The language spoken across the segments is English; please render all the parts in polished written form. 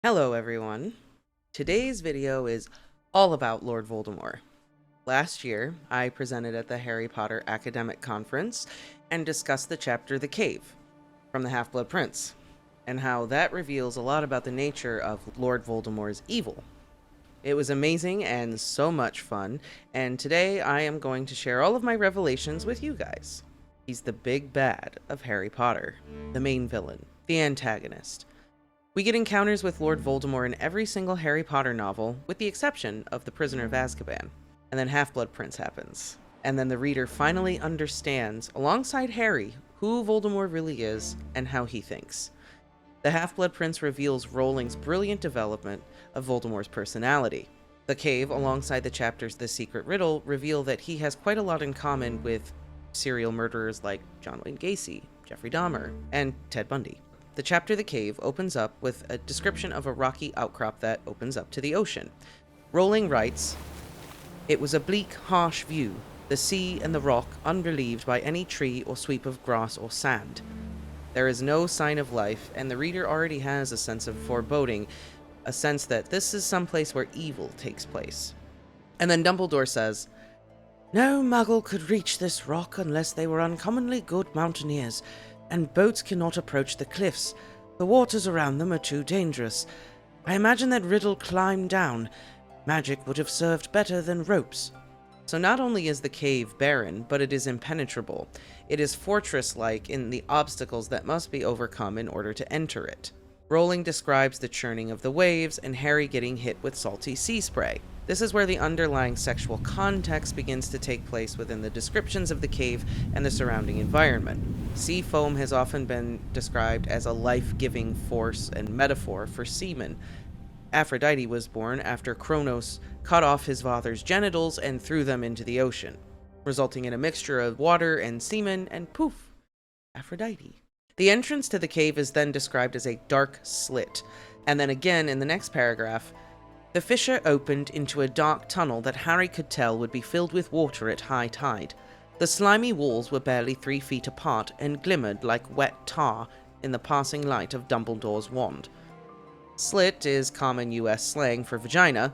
Hello everyone. Today's video is all about Lord Voldemort. Last year, I presented at the Harry Potter Academic Conference and discussed the chapter The Cave from the Half-Blood Prince, and how that reveals a lot about the nature of Lord Voldemort's evil. It was amazing and so much fun, and today I am going to share all of my revelations with you guys. He's the big bad of Harry Potter, the main villain, the antagonist. We get encounters with Lord Voldemort in every single Harry Potter novel, with the exception of The Prisoner of Azkaban. And then Half-Blood Prince happens. And then the reader finally understands, alongside Harry, who Voldemort really is and how he thinks. The Half-Blood Prince reveals Rowling's brilliant development of Voldemort's personality. The Cave, alongside the chapters The Secret Riddle, reveal that he has quite a lot in common with serial murderers like John Wayne Gacy, Jeffrey Dahmer, and Ted Bundy. The chapter The Cave opens up with a description of a rocky outcrop that opens up to the ocean. Rowling writes, "It was a bleak, harsh view, the sea and the rock unrelieved by any tree or sweep of grass or sand. There is no sign of life, and the reader already has a sense of foreboding, a sense that this is some place where evil takes place." And then Dumbledore says, "No muggle could reach this rock unless they were uncommonly good mountaineers, and boats cannot approach the cliffs. The waters around them are too dangerous. I imagine that Riddle climbed down. Magic would have served better than ropes." So not only is the cave barren, but it is impenetrable. It is fortress-like in the obstacles that must be overcome in order to enter it. Rowling describes the churning of the waves and Harry getting hit with salty sea spray. This is where the underlying sexual context begins to take place within the descriptions of the cave and the surrounding environment. Sea foam has often been described as a life-giving force and metaphor for semen. Aphrodite was born after Kronos cut off his father's genitals and threw them into the ocean, resulting in a mixture of water and semen, and poof, Aphrodite. The entrance to the cave is then described as a dark slit, and then again in the next paragraph, "The fissure opened into a dark tunnel that Harry could tell would be filled with water at high tide. The slimy walls were barely 3 feet apart and glimmered like wet tar in the passing light of Dumbledore's wand." Slit is common US slang for vagina,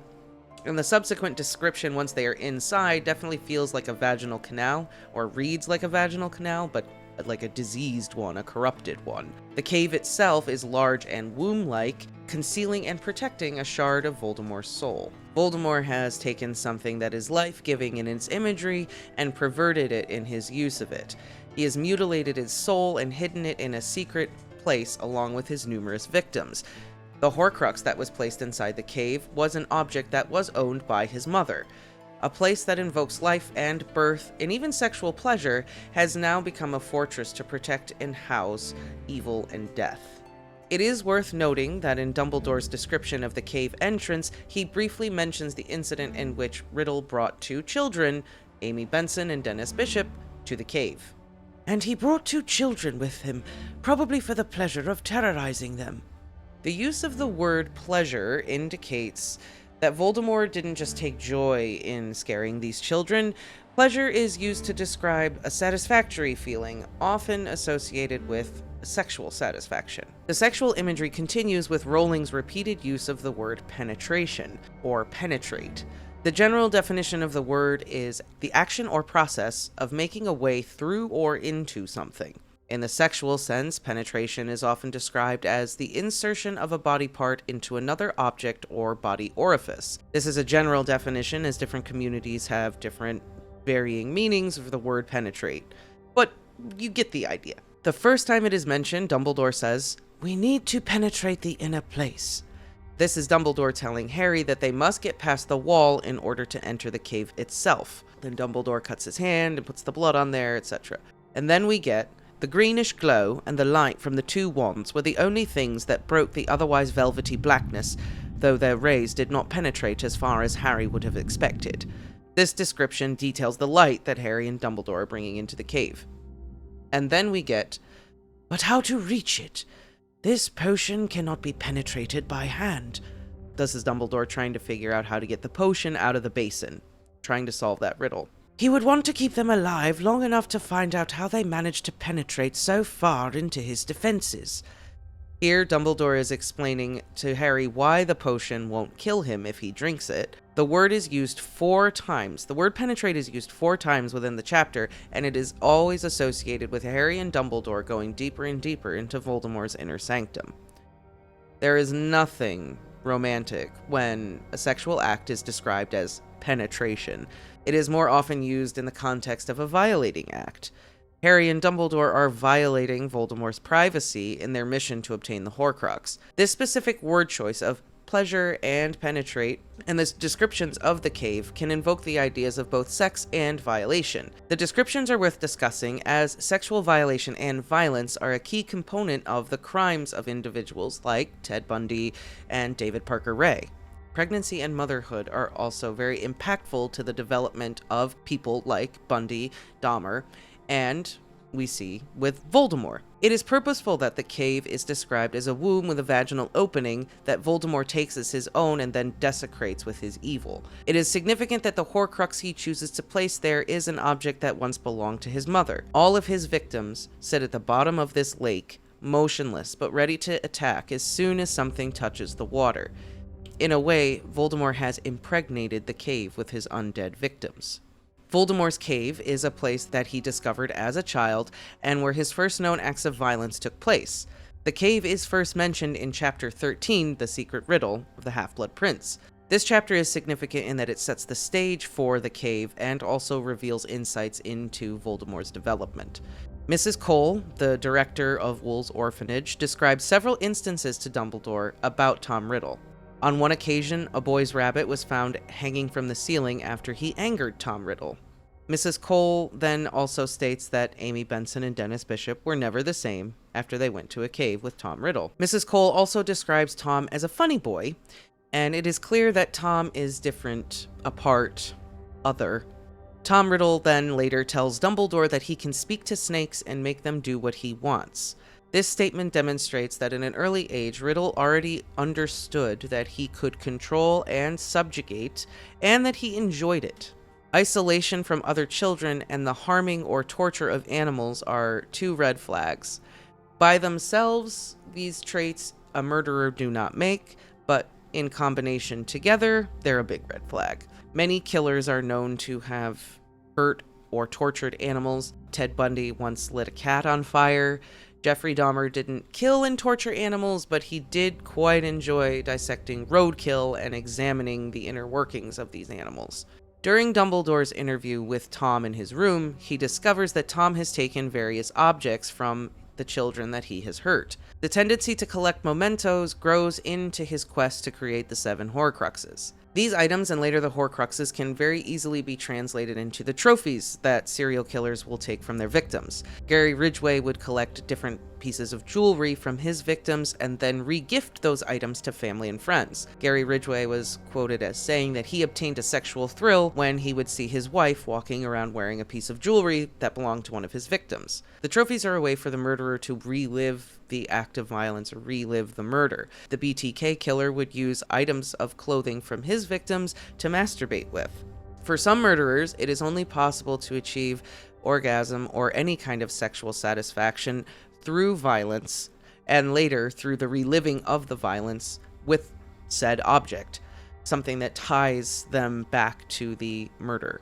and the subsequent description once they are inside definitely feels like a vaginal canal, or reads like a vaginal canal, but like a diseased one, a corrupted one. The cave itself is large and womb-like, concealing and protecting a shard of Voldemort's soul. Voldemort has taken something that is life-giving in its imagery and perverted it in his use of it. He has mutilated its soul and hidden it in a secret place along with his numerous victims. The Horcrux that was placed inside the cave was an object that was owned by his mother. A place that invokes life and birth, and even sexual pleasure, has now become a fortress to protect and house evil and death. It is worth noting that in Dumbledore's description of the cave entrance, he briefly mentions the incident in which Riddle brought 2 children, Amy Benson and Dennis Bishop, to the cave. "And he brought 2 children with him, probably for the pleasure of terrorizing them." The use of the word pleasure indicates that Voldemort didn't just take joy in scaring these children. Pleasure is used to describe a satisfactory feeling, often associated with sexual satisfaction. The sexual imagery continues with Rowling's repeated use of the word penetration, or penetrate. The general definition of the word is the action or process of making a way through or into something. In the sexual sense, penetration is often described as the insertion of a body part into another object or body orifice. This is a general definition, as different communities have different varying meanings of the word penetrate. But you get the idea. The first time it is mentioned, Dumbledore says, "We need to penetrate the inner place." This is Dumbledore telling Harry that they must get past the wall in order to enter the cave itself. Then Dumbledore cuts his hand and puts the blood on there, etc. And then we get, "The greenish glow and the light from the 2 wands were the only things that broke the otherwise velvety blackness, though their rays did not penetrate as far as Harry would have expected." This description details the light that Harry and Dumbledore are bringing into the cave. And then we get, "But how to reach it? This potion cannot be penetrated by hand." This is Dumbledore trying to figure out how to get the potion out of the basin, trying to solve that riddle. "He would want to keep them alive long enough to find out how they managed to penetrate so far into his defenses. Here, Dumbledore is explaining to Harry why the potion won't kill him if he drinks it. The word is used 4 times. The word penetrate is used 4 times within the chapter, and it is always associated with Harry and Dumbledore going deeper and deeper into Voldemort's inner sanctum. There is nothing romantic when a sexual act is described as penetration. It is more often used in the context of a violating act. Harry and Dumbledore are violating Voldemort's privacy in their mission to obtain the Horcrux. This specific word choice of pleasure and penetrate, and the descriptions of the cave can invoke the ideas of both sex and violation. The descriptions are worth discussing, as sexual violation and violence are a key component of the crimes of individuals like Ted Bundy and David Parker Ray. Pregnancy and motherhood are also very impactful to the development of people like Bundy, Dahmer, and we see with Voldemort. It is purposeful that the cave is described as a womb with a vaginal opening that Voldemort takes as his own and then desecrates with his evil. It is significant that the Horcrux he chooses to place there is an object that once belonged to his mother. All of his victims sit at the bottom of this lake, motionless but ready to attack as soon as something touches the water. In a way, Voldemort has impregnated the cave with his undead victims. Voldemort's cave is a place that he discovered as a child and where his first known acts of violence took place. The cave is first mentioned in Chapter 13, The Secret Riddle of the Half-Blood Prince. This chapter is significant in that it sets the stage for the cave and also reveals insights into Voldemort's development. Mrs. Cole, the director of Wool's orphanage, describes several instances to Dumbledore about Tom Riddle. On one occasion, a boy's rabbit was found hanging from the ceiling after he angered Tom Riddle. Mrs. Cole then also states that Amy Benson and Dennis Bishop were never the same after they went to a cave with Tom Riddle. Mrs. Cole also describes Tom as a funny boy, and it is clear that Tom is different, apart, other. Tom Riddle then later tells Dumbledore that he can speak to snakes and make them do what he wants. This statement demonstrates that in an early age, Riddle already understood that he could control and subjugate, and that he enjoyed it. Isolation from other children and the harming or torture of animals are 2 red flags. By themselves, these traits a murderer do not make, but in combination together, they're a big red flag. Many killers are known to have hurt or tortured animals. Ted Bundy once lit a cat on fire. Jeffrey Dahmer didn't kill and torture animals, but he did quite enjoy dissecting roadkill and examining the inner workings of these animals. During Dumbledore's interview with Tom in his room, he discovers that Tom has taken various objects from the children that he has hurt. The tendency to collect mementos grows into his quest to create the 7 Horcruxes. These items, and later the Horcruxes, can very easily be translated into the trophies that serial killers will take from their victims. Gary Ridgway would collect different pieces of jewelry from his victims and then re-gift those items to family and friends. Gary Ridgway was quoted as saying that he obtained a sexual thrill when he would see his wife walking around wearing a piece of jewelry that belonged to one of his victims. The trophies are a way for the murderer to relive the act of violence or relive the murder. The BTK killer would use items of clothing from his victims to masturbate with. For some murderers, it is only possible to achieve orgasm or any kind of sexual satisfaction through violence, and later through the reliving of the violence with said object, something that ties them back to the murder.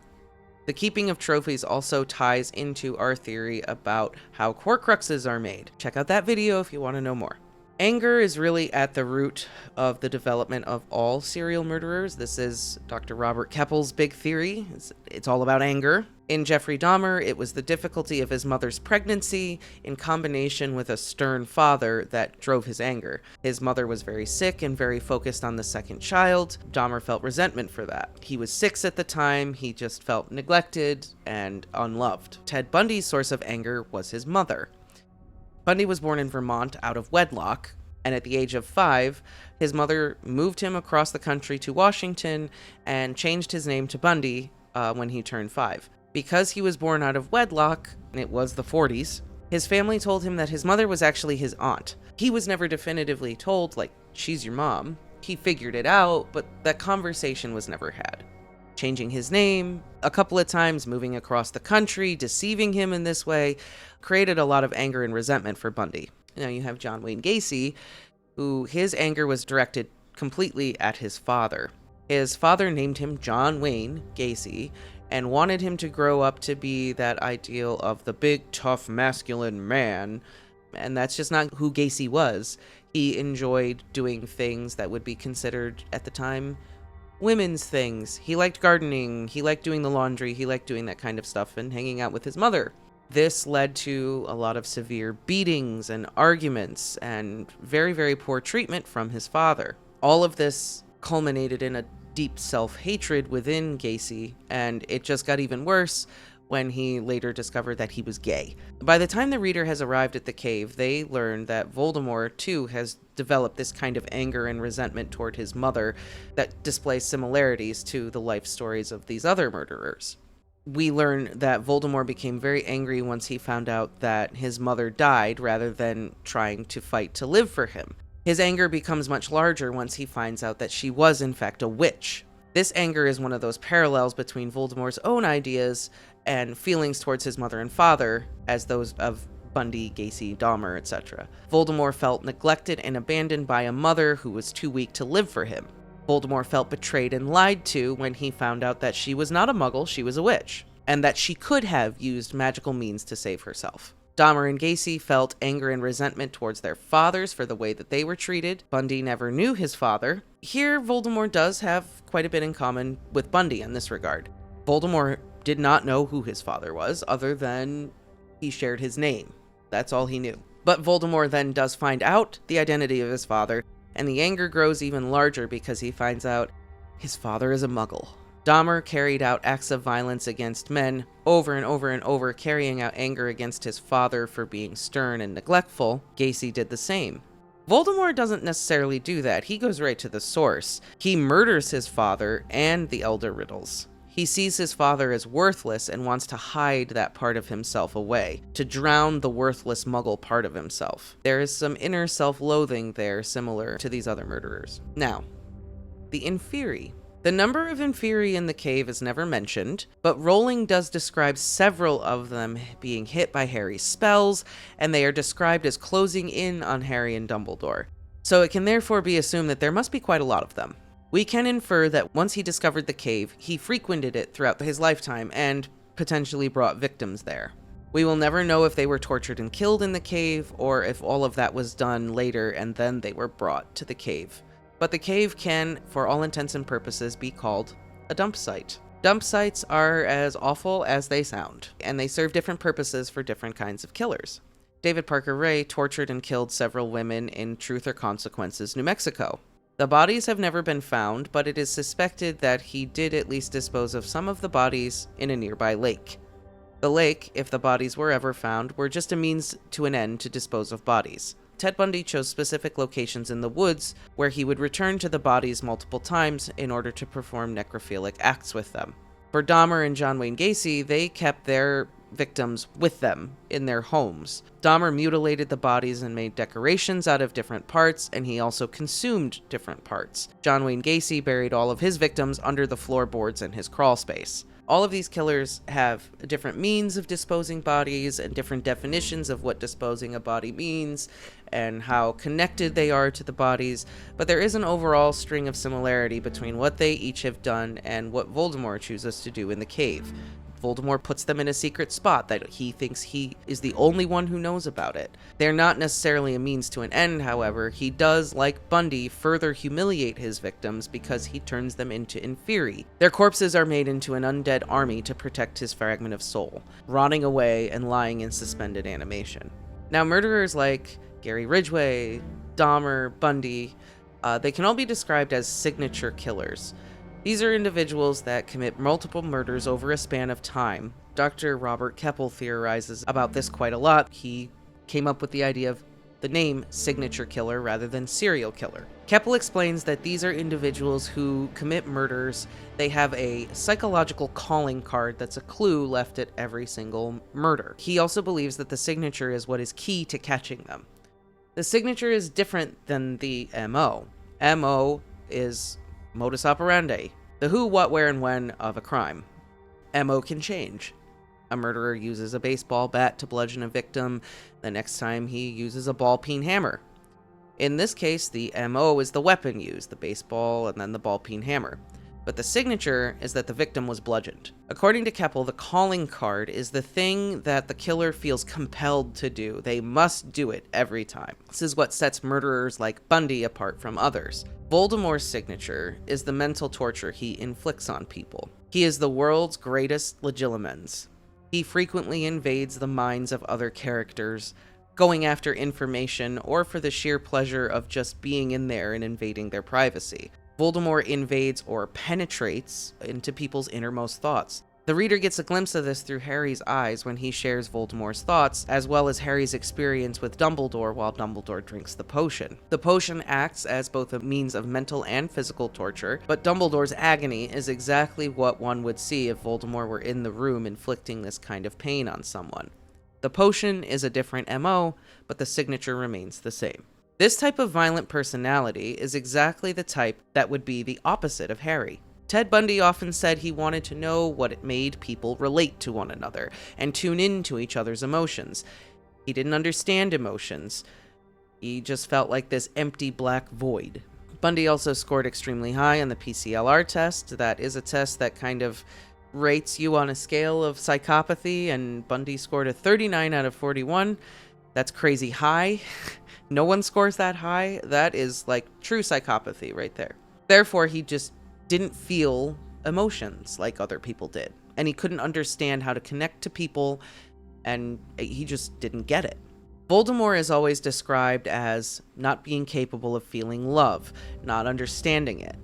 The keeping of trophies also ties into our theory about how Horcruxes are made. Check out that video if you want to know more. Anger is really at the root of the development of all serial murderers. This is Dr. Robert Keppel's big theory. It's all about anger. In Jeffrey Dahmer, it was the difficulty of his mother's pregnancy in combination with a stern father that drove his anger. His mother was very sick and very focused on the second child. Dahmer felt resentment for that. He was 6 at the time. He just felt neglected and unloved. Ted Bundy's source of anger was his mother. Bundy was born in Vermont out of wedlock, and at the age of 5, his mother moved him across the country to Washington and changed his name to Bundy when he turned 5. Because he was born out of wedlock, and it was the 40s, his family told him that his mother was actually his aunt. He was never definitively told, like, she's your mom. He figured it out, but that conversation was never had. Changing his name a couple of times, moving across the country, deceiving him in this way, created a lot of anger and resentment for Bundy. Now you have John Wayne Gacy, who his anger was directed completely at his father. His father named him John Wayne Gacy and wanted him to grow up to be that ideal of the big, tough, masculine man. And that's just not who Gacy was. He enjoyed doing things that would be considered, at the time, women's things. He liked gardening, he liked doing the laundry, he liked doing that kind of stuff and hanging out with his mother. This led to a lot of severe beatings and arguments and very, very poor treatment from his father. All of this culminated in a deep self-hatred within Gacy, and it just got even worse when he later discovered that he was gay. By the time the reader has arrived at the cave, they learn that Voldemort, too, has developed this kind of anger and resentment toward his mother that displays similarities to the life stories of these other murderers. We learn that Voldemort became very angry once he found out that his mother died rather than trying to fight to live for him. His anger becomes much larger once he finds out that she was in fact a witch. This anger is one of those parallels between Voldemort's own ideas and feelings towards his mother and father as those of Bundy, Gacy, Dahmer, etc. Voldemort felt neglected and abandoned by a mother who was too weak to live for him. Voldemort felt betrayed and lied to when he found out that she was not a muggle, she was a witch, and that she could have used magical means to save herself. Dahmer and Gacy felt anger and resentment towards their fathers for the way that they were treated. Bundy never knew his father. Here, Voldemort does have quite a bit in common with Bundy in this regard. Voldemort did not know who his father was, other than he shared his name. That's all he knew. But Voldemort then does find out the identity of his father, and the anger grows even larger because he finds out his father is a muggle. Dahmer carried out acts of violence against men over and over and over, carrying out anger against his father for being stern and neglectful. Gacy did the same. Voldemort doesn't necessarily do that. He goes right to the source. He murders his father and the Elder Riddles. He sees his father as worthless and wants to hide that part of himself away, to drown the worthless muggle part of himself. There is some inner self-loathing there similar to these other murderers. Now, the Inferi. The number of Inferi in the cave is never mentioned, but Rowling does describe several of them being hit by Harry's spells, and they are described as closing in on Harry and Dumbledore. So it can therefore be assumed that there must be quite a lot of them. We can infer that once he discovered the cave, he frequented it throughout his lifetime and potentially brought victims there. We will never know if they were tortured and killed in the cave, or if all of that was done later and then they were brought to the cave. But the cave can, for all intents and purposes, be called a dump site. Dump sites are as awful as they sound, and they serve different purposes for different kinds of killers. David Parker Ray tortured and killed several women in Truth or Consequences, New Mexico. The bodies have never been found, but it is suspected that he did at least dispose of some of the bodies in a nearby lake. The lake, if the bodies were ever found, were just a means to an end to dispose of bodies. Ted Bundy chose specific locations in the woods where he would return to the bodies multiple times in order to perform necrophilic acts with them. For Dahmer and John Wayne Gacy, they kept their victims with them in their homes. Dahmer mutilated the bodies and made decorations out of different parts, and he also consumed different parts. John Wayne Gacy buried all of his victims under the floorboards in his crawl space. All of these killers have different means of disposing bodies and different definitions of what disposing a body means and how connected they are to the bodies, but there is an overall string of similarity between what they each have done and what Voldemort chooses to do in the cave. Voldemort puts them in a secret spot that he thinks he is the only one who knows about it. They're not necessarily a means to an end, however. He does, like Bundy, further humiliate his victims because he turns them into Inferi. Their corpses are made into an undead army to protect his fragment of soul, rotting away and lying in suspended animation. Now, murderers like Gary Ridgway, Dahmer, Bundy, they can all be described as signature killers. These are individuals that commit multiple murders over a span of time. Dr. Robert Keppel theorizes about this quite a lot. He came up with the idea of the name signature killer rather than serial killer. Keppel explains that these are individuals who commit murders. They have a psychological calling card that's a clue left at every single murder. He also believes that the signature is what is key to catching them. The signature is different than the MO. MO is modus operandi, the who, what, where, and when of a crime. MO can change. A murderer uses a baseball bat to bludgeon a victim. The next time he uses a ball-peen hammer. In this case, the MO is the weapon used, the baseball and then the ball-peen hammer. But the signature is that the victim was bludgeoned. According to Keppel, the calling card is the thing that the killer feels compelled to do. They must do it every time. This is what sets murderers like Bundy apart from others. Voldemort's signature is the mental torture he inflicts on people. He is the world's greatest legilimens. He frequently invades the minds of other characters, going after information or for the sheer pleasure of just being in there and invading their privacy. Voldemort invades or penetrates into people's innermost thoughts. The reader gets a glimpse of this through Harry's eyes when he shares Voldemort's thoughts, as well as Harry's experience with Dumbledore while Dumbledore drinks the potion. The potion acts as both a means of mental and physical torture, but Dumbledore's agony is exactly what one would see if Voldemort were in the room inflicting this kind of pain on someone. The potion is a different MO, but the signature remains the same. This type of violent personality is exactly the type that would be the opposite of Harry. Ted Bundy often said he wanted to know what it made people relate to one another and tune into each other's emotions. He didn't understand emotions. He just felt like this empty black void. Bundy also scored extremely high on the PCLR test. That is a test that kind of rates you on a scale of psychopathy, and Bundy scored a 39 out of 41. That's crazy high. No one scores that high. That is like true psychopathy right there. Therefore, he just didn't feel emotions like other people did. And he couldn't understand how to connect to people, and he just didn't get it. Voldemort is always described as not being capable of feeling love, not understanding it.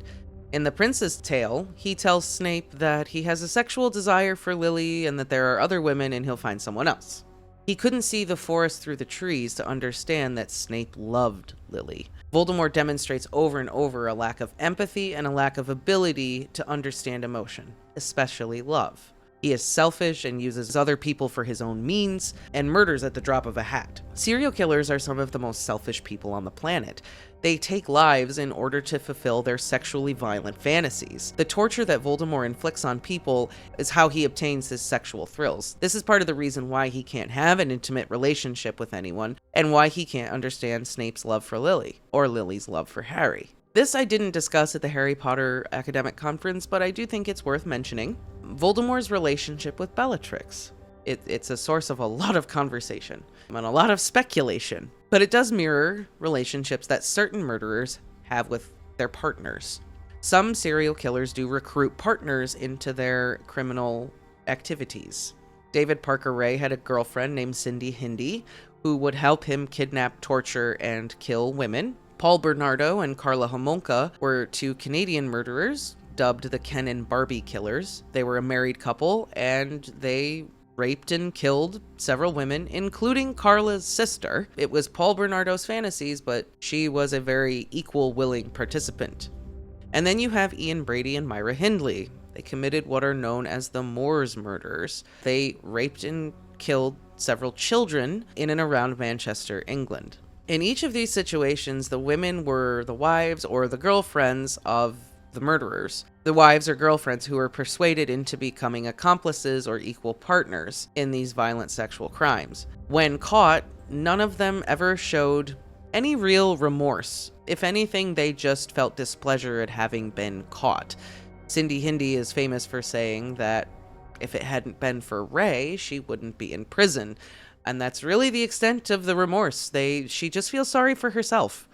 In The Prince's Tale, he tells Snape that he has a sexual desire for Lily and that there are other women and he'll find someone else. He couldn't see the forest through the trees to understand that Snape loved Lily. Voldemort demonstrates over and over a lack of empathy and a lack of ability to understand emotion, especially love. He is selfish and uses other people for his own means and murders at the drop of a hat. Serial killers are some of the most selfish people on the planet. They take lives in order to fulfill their sexually violent fantasies. The torture that Voldemort inflicts on people is how he obtains his sexual thrills. This is part of the reason why he can't have an intimate relationship with anyone, and why he can't understand Snape's love for Lily, or Lily's love for Harry. This I didn't discuss at the Harry Potter academic conference, but I do think it's worth mentioning. Voldemort's relationship with Bellatrix. It's a source of a lot of conversation and a lot of speculation, but it does mirror relationships that certain murderers have with their partners. Some serial killers do recruit partners into their criminal activities. David Parker Ray had a girlfriend named Cindy Hindy who would help him kidnap, torture, and kill women. Paul Bernardo and Carla Homolka were two Canadian murderers dubbed the Ken and Barbie Killers. They were a married couple, and they raped and killed several women, including Carla's sister. It was Paul Bernardo's fantasies, but she was a very equal, willing participant. And then you have Ian Brady and Myra Hindley. They committed what are known as the Moors murders. They raped and killed several children in and around Manchester, England. In each of these situations, the women were the wives or the girlfriends of the murderers. The wives or girlfriends who were persuaded into becoming accomplices or equal partners in these violent sexual crimes. When caught, none of them ever showed any real remorse. If anything, they just felt displeasure at having been caught. Cindy Hindy is famous for saying that if it hadn't been for Ray, she wouldn't be in prison. And that's really the extent of the remorse. She just feels sorry for herself,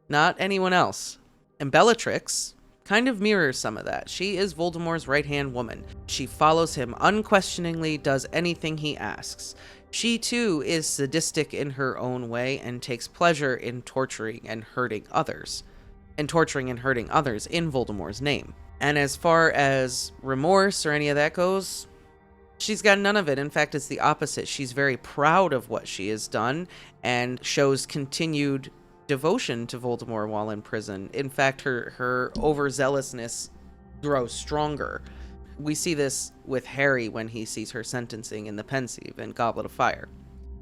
not anyone else. And Bellatrix kind of mirrors some of that. She is Voldemort's right-hand woman. She follows him unquestioningly, does anything he asks. She too is sadistic in her own way and takes pleasure in torturing and hurting others. In Voldemort's name. And as far as remorse or any of that goes, she's got none of it. In fact, it's the opposite. She's very proud of what she has done and shows continued devotion to Voldemort while in prison. In fact, her overzealousness grows stronger. We see this with Harry when he sees her sentencing in the Pensieve and Goblet of Fire.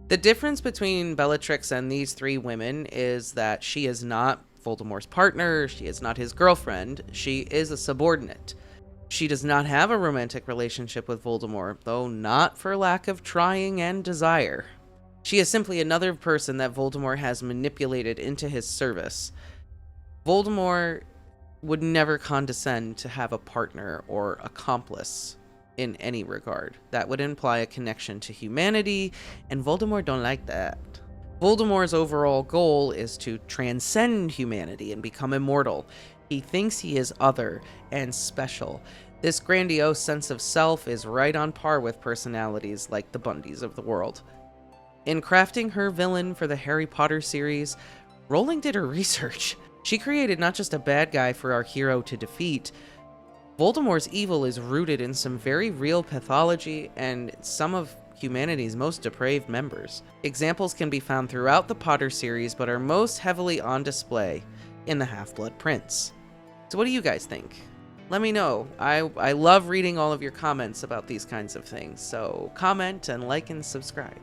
The difference between Bellatrix and these three women is that she is not Voldemort's partner, she is not his girlfriend, she is a subordinate. She does not have a romantic relationship with Voldemort, though not for lack of trying and desire. She is simply another person that Voldemort has manipulated into his service. Voldemort would never condescend to have a partner or accomplice in any regard. That would imply a connection to humanity, and Voldemort don't like that. Voldemort's overall goal is to transcend humanity and become immortal. He thinks he is other and special. This grandiose sense of self is right on par with personalities like the Bundys of the world. In crafting her villain for the Harry Potter series, Rowling did her research. She created not just a bad guy for our hero to defeat. Voldemort's evil is rooted in some very real pathology and some of humanity's most depraved members. Examples can be found throughout the Potter series, but are most heavily on display in the Half-Blood Prince. So what do you guys think? Let me know. I love reading all of your comments about these kinds of things, so comment and like and subscribe.